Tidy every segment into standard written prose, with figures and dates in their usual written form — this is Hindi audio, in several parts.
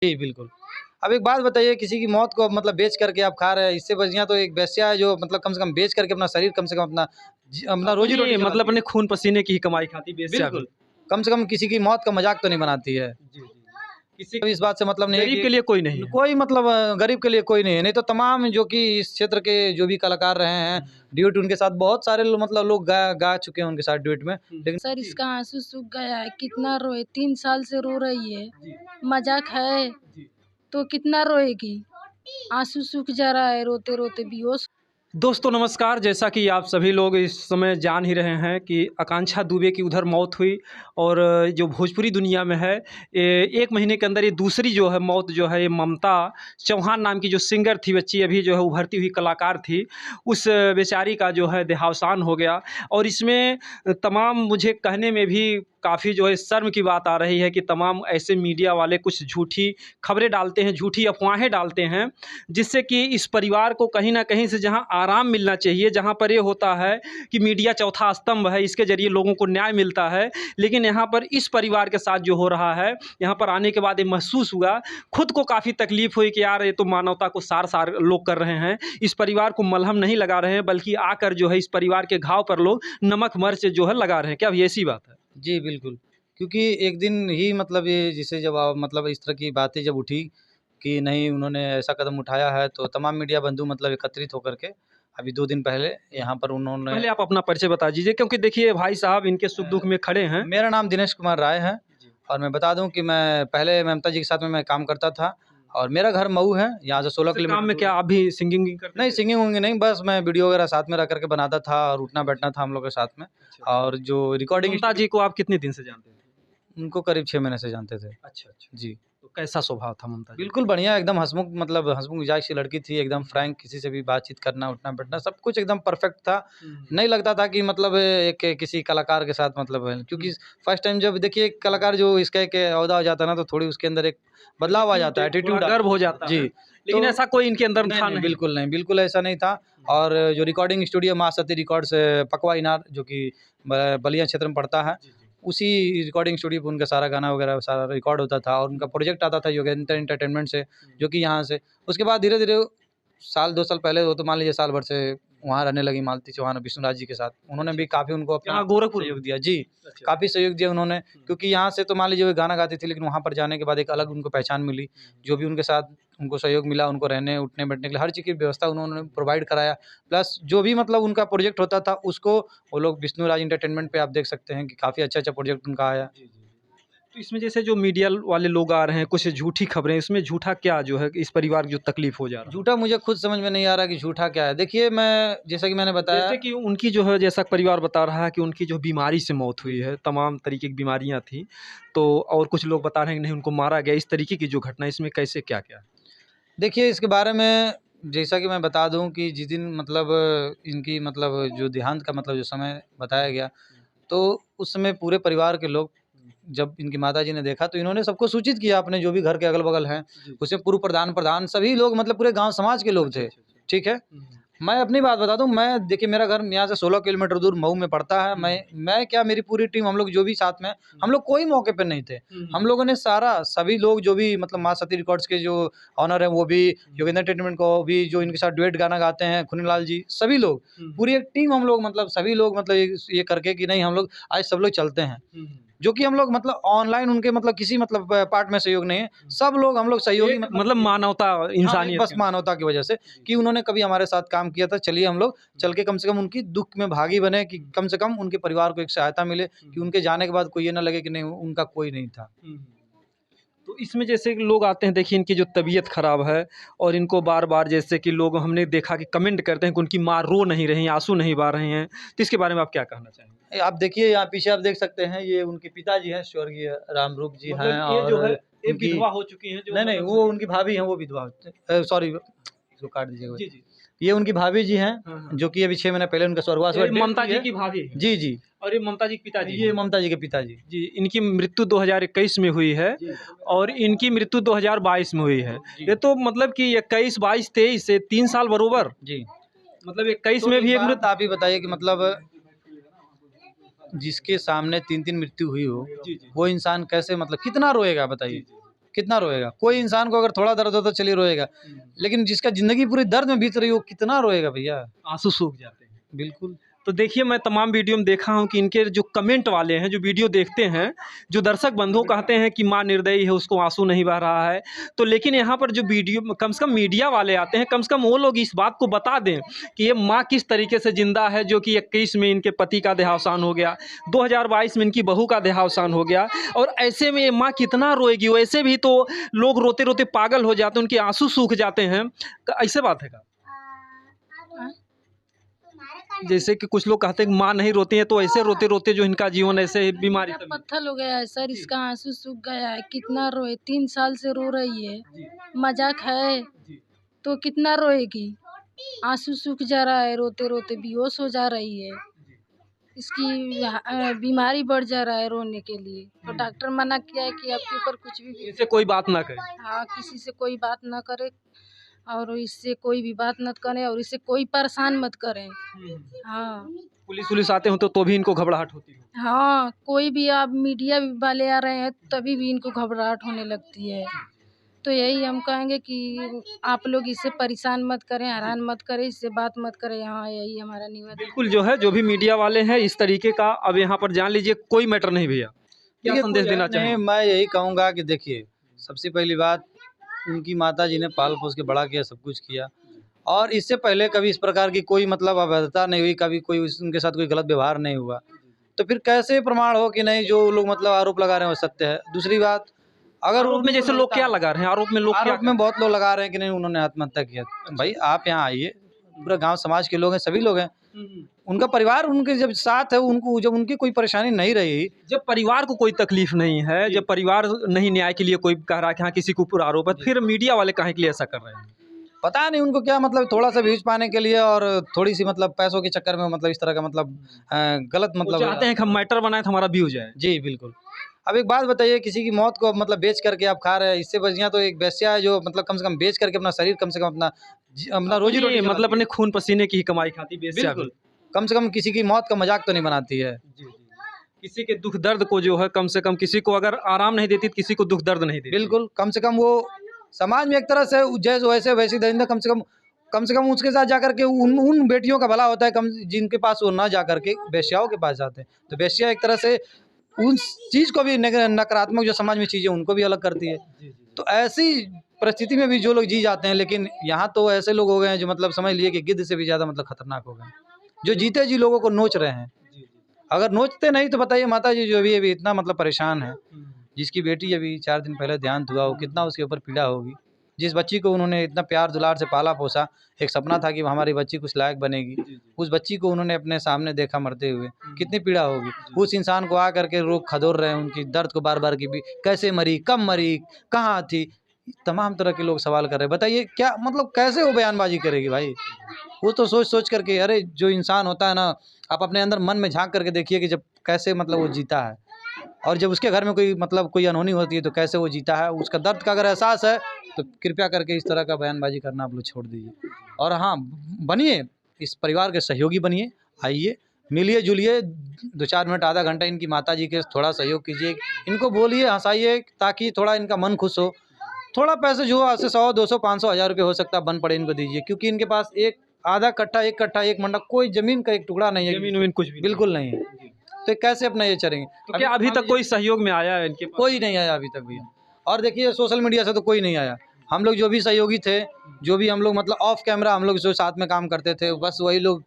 जी, बिल्कुल। अब एक बात बताइए, किसी की मौत को मतलब बेच करके आप खा रहे हैं, इससे बढ़िया तो एक वेश्या है जो मतलब कम से कम बेच करके अपना शरीर, कम से कम अपना रोज़ी-रोटी अपनी मतलब चलाती है। अपने खून पसीने की ही कमाई खाती बेश्या भी। बिल्कुल, कम से कम किसी की मौत का मज़ाक तो नहीं बनाती है। जी, जी। किसी तो इस बात से मतलब नहीं है गरीब कि के लिए कोई नहीं है। कोई मतलब गरीब के लिए कोई नहीं है, नहीं तो तमाम जो कि इस क्षेत्र के जो भी कलाकार रहे हैं, हुँ, ड्यूट उनके साथ बहुत सारे मतलब लोग गा गा चुके हैं उनके साथ ड्यूट में। हुँ। लेकिन सर, जी, इसका आँसू सूख गया है, कितना रोए, 3 साल से रो रही है। जी, मज़ाक है, जी। तो कितना रोएगी? आँसू सूख जा रहा है रोते-रोते बेहोश। दोस्तों नमस्कार, जैसा कि आप सभी लोग इस समय जान ही रहे हैं कि आकांक्षा दुबे की उधर मौत हुई और जो भोजपुरी दुनिया में है, ये 1 महीने के अंदर ये दूसरी जो है मौत जो है, ये ममता चौहान नाम की जो सिंगर थी बच्ची, अभी जो है उभरती हुई कलाकार थी, उस बेचारी का जो है देहावसान हो गया। और इसमें तमाम मुझे कहने में भी काफ़ी जो है शर्म की बात आ रही है कि तमाम ऐसे मीडिया वाले कुछ झूठी खबरें डालते हैं, झूठी अफ़वाहें डालते हैं, जिससे कि इस परिवार को कहीं न कहीं से जहाँ आराम मिलना चाहिए, जहाँ पर ये होता है कि मीडिया चौथा स्तंभ है, इसके ज़रिए लोगों को न्याय मिलता है। लेकिन यहाँ पर इस परिवार के साथ जो हो रहा है, यहाँ पर आने के बाद ये महसूस हुआ, खुद को काफ़ी तकलीफ़ हुई कि यार ये तो मानवता को सार-सार लोग कर रहे हैं। इस परिवार को मलहम नहीं लगा रहे हैं, बल्कि आकर जो है इस परिवार के घाव पर लोग नमक मिर्च जो है लगा रहे हैं। क्या ये ऐसी बात है? जी, बिल्कुल। क्योंकि एक दिन ही मतलब ये जिसे जब मतलब इस तरह की बातें जब उठी कि नहीं उन्होंने ऐसा कदम उठाया है, तो तमाम मीडिया बंधु मतलब एकत्रित होकर के अभी 2 दिन पहले यहाँ पर उन्होंने। पहले आप अपना परिचय बता दीजिए क्योंकि देखिए भाई साहब इनके सुख-दुःख में खड़े हैं। मेरा नाम दिनेश कुमार राय है जी। और मैं बता दूँ कि मैं पहले ममता जी के साथ में मैं काम करता था और मेरा घर मऊ है, यहाँ से 16 वैसे काम किलोमीटर में दूर क्या है। आप भी सिंगिंग करते नहीं थे? सिंगिंग-विंगिंग नहीं, बस मैं वीडियो वगैरह साथ में रह कर के बनाता था और उठना-बैठना था हम लोग के साथ में। अच्छा, अच्छा। और जो तो रिकॉर्डिंग ममता स्टूडियो, जी को आप कितने दिन से जानते थे? उनको करीब 6 महीने से जानते थे। अच्छा, अच्छा। जी। तो कैसा स्वभाव था ममता जी बिल्कुल बढ़िया, एकदम हँसमुख मतलब हँसमुख मिजाज की लड़की थी, एकदम का? फ्रैंक, किसी से भी बातचीत करना, उठना-बैठना सब कुछ एकदम परफ़ेक्ट था। हुँ, हुँ, नहीं लगता था कि मतलब एक किसी कलाकार के साथ मतलब है, क्योंकि हुँ। फर्स्ट टाइम जब देखिए एक कलाकार जो इस कह के ओहदा हो जाता है ना, तो थोड़ी उसके अंदर एक बदलाव आ एटीट्यूड जाता है, थोड़ा एटीट्यूड आ गर्व जाता हो है। जाता है, जी, लेकिन तो ऐसा कोई इनके अंदर नहीं, था नहीं, नहीं। बिल्कुल नहीं, बिल्कुल ऐसा नहीं था। और जो रिकॉर्डिंग स्टूडियो माँ सती रिकॉर्ड्स पकवा इनार जो कि बलिया क्षेत्र में पड़ता है, जी, जी। उसी रिकॉर्डिंग स्टूडियो पे उनका सारा गाना वगैरह सारा रिकॉर्ड होता था और उनका प्रोजेक्ट आता था योगेंद्र एंटरटेनमेंट से, हुँ, जो कि यहाँ से उसके बाद धीरे-धीरे साल 2 साल पहले वो तो मान लीजिए साल भर से वहाँ रहने लगी मालती चौहान और विष्णुराज जी के साथ। उन्होंने अच्छा, भी अच्छा। काफ़ी उनको अपना यहाँ गोरखपुर में? सहयोग दिया। जी, अच्छा, अच्छा। काफ़ी सहयोग दिया उन्होंने, हुँ, क्योंकि यहाँ से तो मान लीजिए वो गाना गाती थी, लेकिन वहाँ पर जाने के बाद एक अलग उनको पहचान मिली। हुँ, जो भी उनके साथ उनको सहयोग मिला, उनको रहने, उठने-बैठने के लिए हर चीज़ की व्यवस्था उन्होंने प्रोवाइड कराया। प्लस जो भी मतलब उनका प्रोजेक्ट होता था उसको वो लोग विष्णुराज एंटरटेनमेंट पे आप देख सकते हैं कि काफ़ी अच्छा-अच्छा प्रोजेक्ट उनका आया। जी, जी, जी। तो इसमें जैसे जो मीडिया वाले लोग आ रहे हैं, कुछ झूठी खबरें, इसमें झूठा क्या जो है इस परिवार को जो तकलीफ़ हो जा रहा है? झूठा मुझे खुद समझ में नहीं आ रहा कि झूठा क्या है। देखिए मैं जैसा कि मैंने बताया। जैसे कि उनकी जो है जैसा परिवार बता रहा है कि उनकी जो बीमारी से मौत हुई है, तमाम तरीके की बीमारियाँ थी, तो और कुछ लोग बता रहे हैं कि नहीं उनको मारा गया, इस तरीके की जो घटना है, इसमें कैसे क्या-क्या है? देखिए, इसके बारे में जैसा कि मैं बता दूँ कि जिस दिन मतलब इनकी मतलब जो देहांत का मतलब जो समय बताया गया, हुँ, तो उस समय पूरे परिवार के लोग हुँ। जब इनकी माताजी ने देखा, तो इन्होंने सबको सूचित किया, अपने जो भी घर के अगल-बगल हैं, जी, जी। उसमें पूर्व प्रधान सभी लोग मतलब पूरे गाँव समाज के लोग अच्छा, थे, अच्छा, अच्छा। ठीक है? हुँ, हुँ। मैं अपनी बात बता दूँ, मैं देखिए मेरा घर यहाँ से 16 किलोमीटर दूर मऊ में पड़ता है। हुँ, मैं क्या मेरी पूरी टीम हम लोग जो भी साथ में, हुँ। हम लोग कोई मौके पे नहीं थे। हुँ, हम हुँ। लोगों ने सारा सभी लोग जो भी मतलब माँ सती रिकॉर्ड्स के जो ऑनर हैं वो भी, हुँ, योगेंद्र एंटरटेनमेंट को भी जो इनके साथ डुएट गाना गाते हैं, खुनीलाल जी, सभी लोग, हुँ, हुँ। पूरी एक टीम हम लोग मतलब सभी लोग मतलब ये करके कि नहीं हम लोग आज सब लोग चलते हैं। हुँ, हुँ। जो कि हम लोग मतलब ऑनलाइन उनके मतलब किसी मतलब पार्ट में सहयोग नहीं है। हुँ। सब लोग हम लोग सहयोगी एक मतलब मतलब मानवता, हाँ, एक इंसानियत बस के नाते। मानवता की वजह से जी, कि जी। उन्होंने कभी हमारे साथ काम किया था, चलिए हम लोग हुँ, चल के कम से कम उनकी दुःख में भागी बने, कि हुँ, कम से कम उनके परिवार को एक सहायता मिले, हुँ, कि हुँ, उनके जाने के बाद कोई ये ना लगे कि नहीं उनका कोई नहीं था। हुँ, हुँ। तो इसमें जैसे कि लोग आते हैं, देखिए इनकी जो तबीयत ख़राब है और इनको बार-बार जैसे कि लोग हमने देखा कि कमेंट करते हैं कि उनकी माँ रो नहीं रही हैं, आँसू नहीं बहा रही हैं, तो इसके बारे में आप क्या कहना चाहेंगे? आप देखिए यहाँ पीछे आप देख सकते हैं, ये उनके पिताजी हैं, स्वर्गीय रामरूप जी हैं। मतलब ये और जो है, ये उनकी विधवा हो चुकी हैं जो नहीं, नहीं मतलब वो उनकी भाभी हैं, वो विधवा सॉरी इसको काट दीजिएगा। जी, जी। ये उनकी भाभी जी हैं, हाँ, हाँ। जो कि अभी 6 महीने पहले उनका स्वर्गवास हुआ, ये डेथ ममता हुई जी है। की भाभी हैं जी, जी। और ये ममता जी के पिताजी ये हैं। ममता जी के पिताजी। जी, इनकी मृत्यु 2021 में हुई है जी, और इनकी मृत्यु 2022 में हुई है। जी, ये तो मतलब कि 21, 22, 23 से 3 साल बरोबर, जी। मतलब 21 तो में एक भी एक बात मृत्यु। आप ही बताइए कि मतलब जिसके सामने 3-3 मृत्यु हुई हो, जी, जी, वो इंसान कैसे मतलब कितना रोएगा जी, बताइए? जी, जी। कितना रोएगा? कोई इंसान को अगर थोड़ा दर्द हो तो चलिए रोएगा, लेकिन जिसका ज़िंदगी पूरी दर्द में बीत रही हो, कितना रोएगा भैया? आंसू सूख जाते हैं। बिल्कुल। तो देखिए, मैं तमाम वीडियो में देखा हूँ कि इनके जो कमेंट वाले हैं, जो वीडियो देखते हैं, जो दर्शक बंधु कहते हैं कि माँ निर्दयी है, उसको आंसू नहीं बह रहा है। तो लेकिन यहाँ पर जो वीडियो कम से कम मीडिया वाले आते हैं, कम से कम वो लोग इस बात को बता दें कि ये माँ किस तरीके से ज़िंदा है, जो कि 21 में इनके पति का देहावसान हो गया, 2022 में इनकी बहू का देहावसान हो गया, और ऐसे में ये माँ कितना रोएगी? वैसे भी तो लोग रोते-रोते पागल हो जाते हैं, उनके आंसू सूख जाते हैं। ऐसे बात है क्या? जैसे कि कुछ लोग कहते हैं कि माँ नहीं रोती है, तो ऐसे रोते-रोते जो इनका जीवन ऐसे बीमारी मेरा पत्थर हो गया है सर, इसका आंसू सूख गया है। कितना रोए, 3 साल से रो रही है। मजाक है? तो कितना रोएगी? आंसू सूख जा रहा है, रोते-रोते बेहोश हो जा रही है। इसकी बीमारी बढ़ जा रहा है रोने के लिए। तो डॉक्टर मना किया है कि आपके ऊपर कुछ भी इससे कोई बात ना करे। हाँ, किसी से कोई बात ना करे और इससे कोई भी बात मत करें और इससे कोई परेशान मत करें। हाँ। पुलिस आते हो तो भी इनको घबराहट होती है। हाँ, कोई भी आप मीडिया वाले आ रहे हैं तभी भी इनको घबराहट होने लगती है। तो यही हम कहेंगे कि आप लोग इससे परेशान मत करें, हैरान मत करें, इससे बात मत करें। हाँ, यही हमारा निवेदन। बिल्कुल, जो है जो भी मीडिया वाले हैं इस तरीके का, अब यहाँ पर जान लीजिए कोई मैटर नहीं भैया। क्या देखिए, संदेश देना नहीं, चाहेंगे? मैं यही कहूँगा कि देखिए, सबसे पहली बात, उनकी माताजी ने पाल-पोस के बड़ा किया, सब कुछ किया, और इससे पहले कभी इस प्रकार की कोई मतलब अभद्रता नहीं हुई, कभी कोई उनके साथ कोई गलत व्यवहार नहीं हुआ। तो फिर कैसे प्रमाण हो कि नहीं जो लोग मतलब आरोप लगा रहे हैं वो सत्य है? दूसरी बात, अगर आरोप में जैसे लोग क्या लगा रहे हैं? आरोप में लोग क्या आरोप में बहुत लोग लगा रहे हैं कि नहीं उन्होंने आत्महत्या किया। भाई आप यहाँ आइए, पूरा गाँव समाज के लोग हैं, सभी लोग हैं। उनका परिवार उनके जब साथ है, उनको जब उनकी कोई परेशानी नहीं रही, जब परिवार को कोई तकलीफ नहीं है, जब परिवार नहीं न्याय के लिए कोई कह रहा है कि हाँ किसी के ऊपर आरोप है, फिर मीडिया वाले काहे के लिए ऐसा कर रहे हैं? पता नहीं उनको क्या मतलब थोड़ा-सा व्यूज़ पाने के लिए और थोड़ी-सी मतलब पैसों के चक्कर में मतलब इस तरह का मतलब गलत वो मतलब चाहते हैं कि हम मैटर बनाएं तो हमारा व्यूज आए। जी, बिल्कुल। अब एक बात बताइए, किसी की मौत को मतलब बेच करके आप खा रहे हैं, इससे बढ़िया तो एक वेश्या है जो मतलब कम से कम बेच करके अपना शरीर कम से कम अपना रोज़ी-रोटी मतलब अपने खून पसीने की ही कमाई खाती बेश्या भी। बिल्कुल। कम से कम किसी की मौत का मज़ाक तो नहीं बनाती है। जी, जी। किसी के दुख दर्द को जो है कम से कम, किसी को अगर आराम नहीं देती तो किसी को दुख दर्द नहीं देती। बिल्कुल, कम से कम वो समाज में एक तरह से जैसे वैसे वैसी दरिंदा कम से कम उसके साथ जाकर के उन बेटियों का भला होता है कम जिनके पास वो ना जाकर के वेश्याओं के पास जाते हैं। तो वेश्या एक तरह से उस चीज़ को भी नकारात्मक जो समाज में चीज़ें उनको भी अलग करती है। तो ऐसी परिस्थिति में भी जो लोग जी जाते हैं, लेकिन यहाँ तो ऐसे लोग हो गए हैं जो मतलब समझ लिए कि गिद्ध से भी ज़्यादा मतलब खतरनाक हो गए हैं, जो जीते जी लोगों को नोच रहे हैं। अगर नोचते नहीं तो बताइए माताजी जो भी अभी इतना मतलब परेशान है, जिसकी बेटी अभी 4 दिन पहले देहांत हुआ, वो कितना उसके ऊपर पीड़ा होगी। जिस बच्ची को उन्होंने इतना प्यार दुलार से पाला-पोसा, एक सपना था कि हमारी बच्ची कुछ लायक बनेगी, उस बच्ची को उन्होंने अपने सामने देखा मरते हुए, कितनी पीड़ा होगी। उस इंसान को आ करके लोग खदोर रहे हैं, उनकी दर्द को बार-बार कि भी कैसे मरी, कब मरी, कहाँ थी? तमाम तरह के लोग सवाल कर रहे हैं। बताइए क्या मतलब कैसे वो बयानबाज़ी करेगी भाई? वो तो सोच-सोच करके, अरे जो इंसान होता है ना, आप अपने अंदर मन में झाँक करके देखिए कि जब कैसे मतलब वो जीता है, और जब उसके घर में कोई मतलब कोई अनहोनी होती है तो कैसे वो जीता है। उसका दर्द का अगर एहसास है तो कृपया करके इस तरह का बयानबाज़ी करना आप लोग छोड़ दीजिए। और हाँ, बनिए इस परिवार के सहयोगी बनिए, आइए, मिलिए-जुलिए 2-4 मिनट, आधा घंटा इनकी माताजी के थोड़ा सहयोग कीजिए, इनको बोलिए, हँसाइए ताकि थोड़ा इनका मन खुश हो। थोड़ा पैसे जो आज से 100, 200, 500, 1000 रुपए हो सकता है बन पड़े इनको दीजिए, क्योंकि इनके पास एक आधा कट्ठा, 1 कट्ठा, 1 मंडा, कोई ज़मीन का एक टुकड़ा नहीं है। ज़मीन-वमीन कुछ भी बिल्कुल नहीं है। तो कैसे अपना ये चलेंगे? तो क्या अभी तक कोई सहयोग में आया है इनके पास? कोई नहीं आया अभी तक भैया। और देखिए सोशल मीडिया से तो कोई नहीं आया। हम लोग जो भी सहयोगी थे, जो भी हम लोग मतलब ऑफ कैमरा हम लोग जो साथ में काम करते थे, बस वही लोग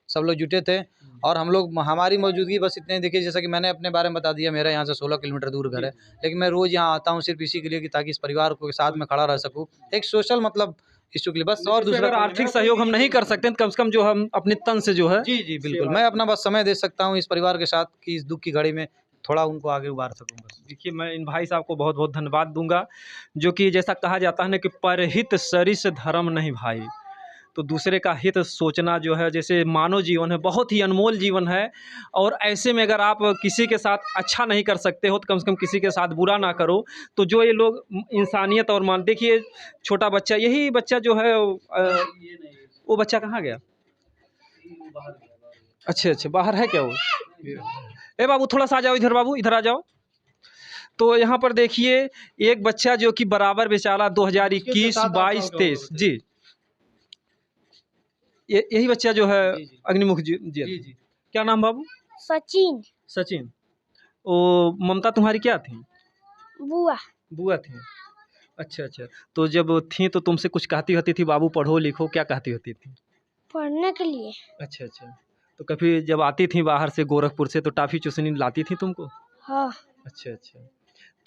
सब लोग जुटे थे, और हम लोग हमारी मौजूदगी बस इतने देखिए, जैसा कि मैंने अपने बारे में बता दिया, मेरा यहाँ से 16 किलोमीटर दूर घर है, लेकिन मैं रोज़ यहाँ आता हूँ सिर्फ इसी के लिए कि ताकि इस परिवार को साथ में खड़ा रह सकूँ, एक सोशल मतलब इश्यू के लिए बस। और दूसरा अगर आर्थिक सहयोग हम नहीं कर सकते तो कम से कम जो हम अपने तन से जो है। जी, जी, बिल्कुल। मैं अपना बस समय दे सकता हूँ इस परिवार के साथ कि इस दुःख की घड़ी में थोड़ा उनको आगे उबार सकूँ बस। देखिए, मैं इन भाई साहब को बहुत-बहुत धन्यवाद दूँगा, जो कि जैसा कहा जाता है ना कि परहित सरिस धर्म नहीं भाई। तो दूसरे का हित सोचना जो है, जैसे मानव जीवन है, बहुत ही अनमोल जीवन है, और ऐसे में अगर आप किसी के साथ अच्छा नहीं कर सकते हो तो कम से कम किसी के साथ बुरा ना करो। तो जो ये लोग इंसानियत और मान, देखिए छोटा बच्चा, यही बच्चा जो है वो बच्चा कहाँ गया? अच्छा, बाहर है क्या वो? ए बाबू थोड़ा सा आ जाओ इधर, बाबू इधर आ जाओ। तो यहाँ पर देखिए एक बच्चा जो कि बराबर बेचारा 2021, 22, 23 जी, यही बच्चा जो है जी, जी। अग्निमुख जेल जी, में। जी। क्या नाम बाबू? सचिन। सचिन। ओ ममता तुम्हारी क्या थी? बुआ। बुआ थी। अच्छा अच्छा। तो जब थी तो तुमसे कुछ कहती होती थी बाबू पढ़ो लिखो, क्या कहती होती थी? पढ़ने के लिए। अच्छा अच्छा। तो कभी जब आती थी बाहर से गोरखपुर से तो टाफ़ी चूसनी लाती थी तुमको? हाँ। अच्छा अच्छा।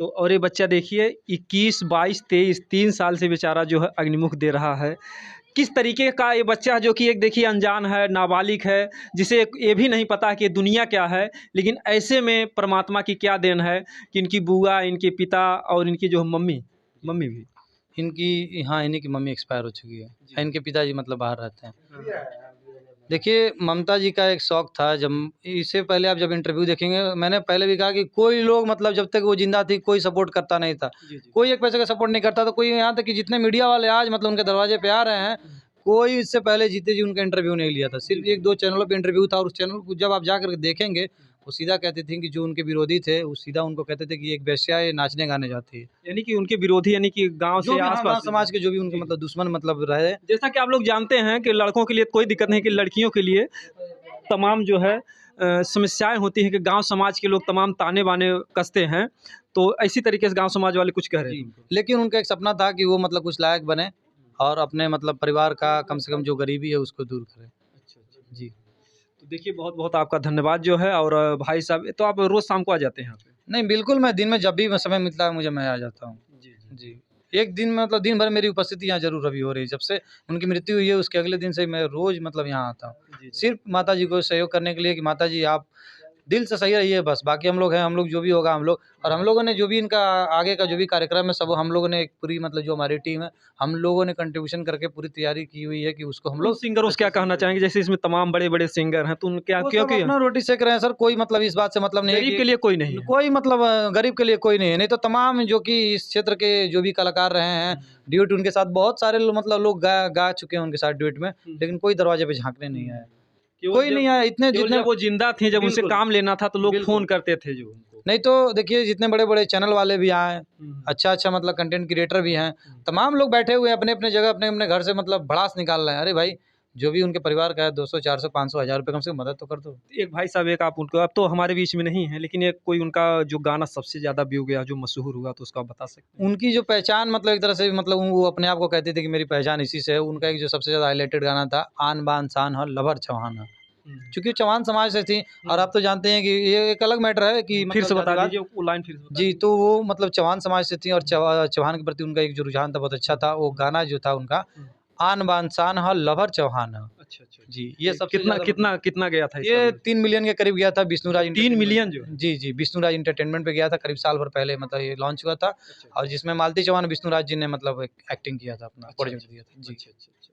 तो और ये बच्चा देखिए 21, 22, 23 3 साल से बेचारा जो है अग्निमुख दे रहा है। किस तरीके का ये बच्चा जो कि एक देखिए अनजान है, नाबालिग है, जिसे ये भी नहीं पता कि दुनिया क्या है, लेकिन ऐसे में परमात्मा की क्या देन है कि इनकी बुआ, इनके पिता और इनकी जो मम्मी मम्मी भी। इनकी हाँ, इन्हीं की मम्मी एक्सपायर हो चुकी है। जी। इनके पिताजी मतलब बाहर रहते हैं। देखिए, ममता जी का एक शौक था जब इससे पहले आप जब इंटरव्यू देखेंगे, मैंने पहले भी कहा कि कोई लोग मतलब जब तक वो ज़िंदा थी, कोई सपोर्ट करता नहीं था। जी, जी। कोई एक पैसे का सपोर्ट नहीं करता था, कोई यहाँ तक कि जितने मीडिया वाले आज मतलब उनके दरवाजे पे आ रहे हैं, कोई इससे पहले जीते जी उनका इंटरव्यू नहीं लिया था। सिर्फ़ 1-2 चैनलों पे इंटरव्यू था और उस चैनल को जब आप जा कर के देखेंगे, वो सीधा कहते थे कि जो उनके विरोधी थे, वो सीधा उनको कहते थे कि एक वेश्या है, ये नाचने-गाने जाती है। यानी कि उनके विरोधी यानी कि गाँव जो से भी हाँ, गाँव आस-पास के समाज के जो भी उनके जी। मतलब दुश्मन मतलब रहे। जैसा कि आप लोग जानते हैं कि लड़कों के लिए कोई दिक्कत नहीं कि लड़कियों के लिए तमाम जो है समस्याएँ होती हैं कि गाँव समाज के लोग तमाम ताने-बाने कसते हैं। तो इसी तरीके से गाँव समाज वाले कुछ कह रहे थे जी, उनको। लेकिन उनका एक सपना था कि वो मतलब कुछ लायक बने और अपने मतलब परिवार का कम से कम जो गरीबी है उसको दूर करें। अच्छा, अच्छा। जी। तो देखिए बहुत-बहुत आपका धन्यवाद जो है और भाई साहब तो आप रोज़ शाम को आ जाते हैं यहाँ पे? नहीं बिल्कुल, मैं दिन में जब भी समय मिलता है मुझे मैं आ जाता हूँ। जी, जी। जी। एक दिन में मतलब दिन भर मेरी उपस्थिति यहाँ ज़रूर अभी हो रही है। जब से उनकी मृत्यु हुई है उसके अगले दिन से मैं रोज़ मतलब यहाँ आता हूँ। जी, जी। सिर्फ़ माताजी को सहयोग करने के लिए कि माताजी आप दिल से सही रहिए बस, बाकी हम लोग हैं, हम लोग जो भी होगा हम लोग और हम लोगों ने जो भी इनका आगे का जो भी कार्यक्रम है सब हम लोगों ने एक पूरी मतलब जो हमारी टीम है, हम लोगों ने कंट्रीब्यूशन करके पूरी तैयारी की हुई है कि उसको हम उन लोग सिंगरों से क्या कहना चाहेंगे जैसे इसमें तमाम बड़े-बड़े सिंगर हैं तो उन क्या वो सब क्योंकि अपना रोटी सेक रहे हैं सर, कोई मतलब इस बात से मतलब नहीं है गरीब कि के लिए कोई नहीं है। कोई मतलब गरीब के लिए कोई नहीं है। नहीं तो तमाम जो कि इस क्षेत्र के जो भी कलाकार रहे हैं, ड्यूट उनके साथ बहुत सारे मतलब लोग गा चुके हैं उनके साथ ड्यूट में, लेकिन कोई दरवाजे पे झाँकने नहीं आया। कोई नहीं आया, इतने केवल जितने जब वो ज़िंदा थे, जब उनसे बिल्कुल, काम लेना था तो लोग बिल्कुल। फ़ोन करते थे जो उनको। नहीं तो देखिए जितने बड़े-बड़े चैनल वाले भी आए, अच्छा-अच्छा मतलब कंटेंट क्रिएटर भी हैं, तमाम लोग बैठे हुए हैं अपने-अपने जगह, अपने-अपने घर से मतलब भड़ास निकाल रहे हैं। अरे भाई, जो भी उनके परिवार का है 200, 400, 500, 1000 रुपए कम से कम मदद तो कर दो। एक भाई साहब एक आप उनको अब तो हमारे बीच में नहीं है, लेकिन एक कोई उनका जो गाना सबसे ज़्यादा व्यू गया, जो मशहूर हुआ तो उसको आप बता सकते हैं? उनकी जो पहचान मतलब एक तरह से मतलब वो अपने आप को कहते थे कि मेरी पहचान इसी से है। उनका एक जो सबसे ज़्यादा हाइलाइटेड गाना था, आन बान शान ह लवर चौहान ह। चूँकि चौहान समाज से थी और आप तो जानते हैं कि ये एक अलग मैटर है कि फिर मतलब से बता जातिवाद दीजिए वो लाइन फिर से बता जी, दीजिए। तो वो मतलब चौहान समाज से थी और चौहान के प्रति उनका एक जो रुझान था बहुत अच्छा था। वो गाना जो था उनका, आन बान शान ह लवर चौहान ह। अच्छा, अच्छा। जी, ये सबसे कितना ज़्यादा कितना कितना गया था ये इसका? 3 मिलियन के करीब गया था विष्णुराज 3 एंटरटेनमेंट मिलियन जो? जी, जी, विष्णुराज एंटरटेनमेंट पे गया था करीब साल भर पहले मतलब ये लॉन्च हुआ था अच्छा, और जिसमें मालती चौहान विष्णुराज जी ने मतलब एक एक्टिंग किया था अपना अच्छा, प्रोजेक्ट दिया था। जी। अच्छा, अच्छा, अच्छा।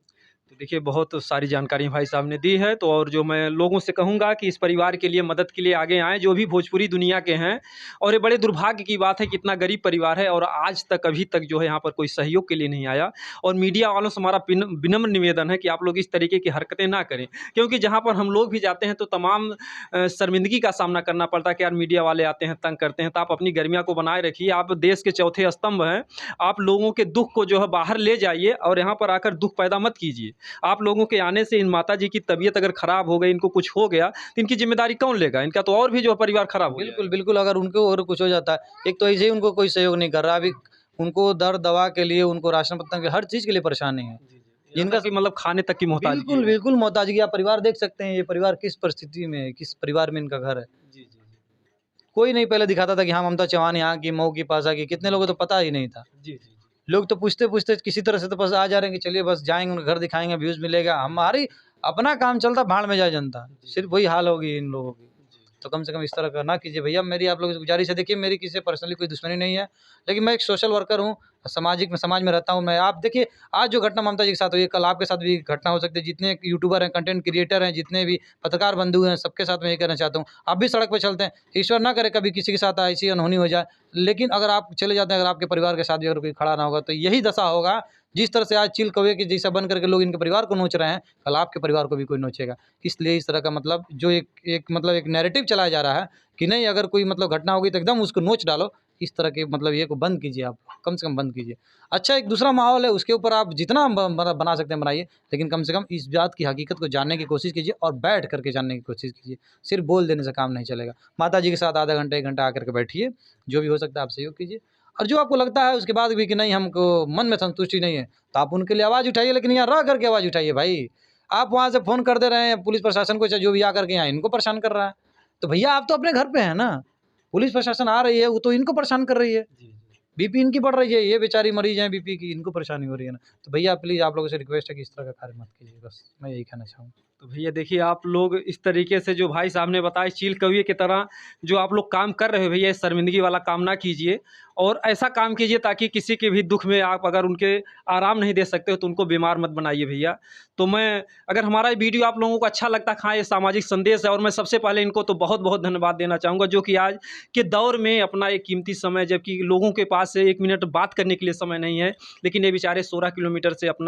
तो देखिए बहुत सारी जानकारी भाई साहब ने दी है तो और जो मैं लोगों से कहूँगा कि इस परिवार के लिए मदद के लिए आगे आएँ जो भी भोजपुरी दुनिया के हैं और ये बड़े दुर्भाग्य की बात है कि इतना गरीब परिवार है और आज तक अभी तक जो है यहाँ पर कोई सहयोग के लिए नहीं आया और मीडिया वालों से हमारा विनम्र निवेदन है कि आप लोग इस तरीके की हरकतें ना करें क्योंकि जहाँ पर हम लोग भी जाते हैं तो तमाम शर्मिंदगी का सामना करना पड़ता है कि यार मीडिया वाले आते हैं तंग करते हैं तो आप अपनी गर्मिया को बनाए रखिए आप देश के चौथे स्तंभ हैं आप लोगों के दुख को जो है बाहर ले जाइए और यहाँ पर आकर दुख पैदा मत कीजिए आप लोगों के आने से इन माता जी की तबीयत अगर खराब हो गई इनको कुछ हो गया तो इनकी जिम्मेदारी कौन लेगा इनका तो और भी जो परिवार खराब हो बिल्कुल, बिल्कुल अगर उनको और कुछ हो जाता है, एक तो ऐसे ही उनको कोई सहयोग नहीं कर रहा अभी उनको दर दवा के लिए, उनको राशन पत्तन के हर चीज़ के लिए परेशानी है। जिनका कि मतलब खाने तक की मोहताज बिल्कुल, बिल्कुल मोहताजगी आप परिवार देख सकते हैं, ये परिवार किस परिस्थिति में है, किस परिवार में इनका घर है। जी जी कोई नहीं पहले दिखाता था कि हाँ, ममता चौहान यहाँ की, मऊ की, पासा की, कितने लोगों को तो पता ही नहीं था। जी जी लोग तो पूछते-पूछते किसी तरह से तो बस आ जा रहे हैं कि चलिए बस जाएँगे, उनका घर दिखाएँगे, व्यूज़ मिलेगा। हमारी अपना काम चलता, भाड़ में जाए जनता। सिर्फ़ वही हाल होगी इन लोगों की। तो कम से कम इस तरह का ना कीजिए भैया, मेरी आप लोगों से गुज़ारिश है। देखिए मेरी किसी से पर्सनली कोई दुश्मनी नहीं है, लेकिन मैं एक सोशल वर्कर हूँ, समाज में रहता हूँ मैं। आप देखिए आज जो घटना ममता जी के साथ हुई है, कल आपके साथ भी घटना हो सकती है। जितने यूट्यूबर हैं, कंटेंट क्रिएटर हैं, जितने भी पत्रकार बंधु हैं, सबके साथ मैं यही कहना चाहता हूँ, आप भी सड़क पे चलते हैं। ईश्वर ना करे कभी किसी के साथ ऐसी अनहोनी हो जाए, लेकिन अगर आप चले जाते हैं, अगर आपके परिवार के साथ भी अगर कोई खड़ा ना होगा, तो यही दशा होगा। जिस तरह से आज चील कौवे के जैसा बन करके लोग इनके परिवार को नोच रहे हैं, कल आपके परिवार को भी कोई नोचेगा। इसलिए इस तरह का मतलब जो एक एक मतलब एक नैरेटिव चलाया जा रहा है कि नहीं अगर कोई मतलब घटना होगी तो एकदम उसको नोच डालो, इस तरह के मतलब ये को बंद कीजिए, आप कम से कम बंद कीजिए। अच्छा, एक दूसरा माहौल है, उसके ऊपर आप जितना बना सकते हैं बनाइए, लेकिन कम से कम इस बात की हकीकत को जानने की कोशिश कीजिए और बैठ करके जानने की कोशिश कीजिए। सिर्फ बोल देने से काम नहीं चलेगा। माता जी के साथ आधा घंटा 1 घंटा आकर के बैठिए, जो भी हो सकता है आप सहयोग कीजिए। और जो आपको लगता है उसके बाद भी कि नहीं, हमको मन में संतुष्टि नहीं है, तो आप उनके लिए आवाज़ उठाइए, लेकिन यहाँ रह करके आवाज़ उठाइए भाई। आप वहाँ से फ़ोन कर दे रहे हैं पुलिस प्रशासन को, चाहे जो भी आकर के यहाँ इनको परेशान कर रहा है, तो भैया आप तो अपने घर पे हैं ना। पुलिस प्रशासन आ रही है, वो तो इनको परेशान कर रही है, बीपी इनकी बढ़ रही है, ये बेचारी मरीज हैं बीपी की, इनको परेशानी हो रही है ना। तो भैया प्लीज़ आप लोगों से रिक्वेस्ट है कि इस तरह का कार्य मत कीजिए, बस मैं यही कहना चाहूँगा। तो भैया देखिए, आप लोग इस तरीके से जो भाई साहब ने बताया चील कौवे की तरह जो आप लोग काम कर रहे हो भैया, इस शर्मिंदगी वाला काम ना कीजिए और ऐसा काम कीजिए ताकि किसी के भी दुख में आप अगर उनके आराम नहीं दे सकते हो तो उनको बीमार मत बनाइए भैया। तो मैं अगर हमारा वीडियो आप लोगों को अच्छा लगता है, हाँ ये सामाजिक संदेश है, और मैं सबसे पहले इनको तो बहुत बहुत धन्यवाद देना चाहूँगा जो कि आज के दौर में अपना एक कीमती समय, जबकि लोगों के पास 1 मिनट बात करने के लिए समय नहीं है, लेकिन ये बेचारे 16 किलोमीटर से अपना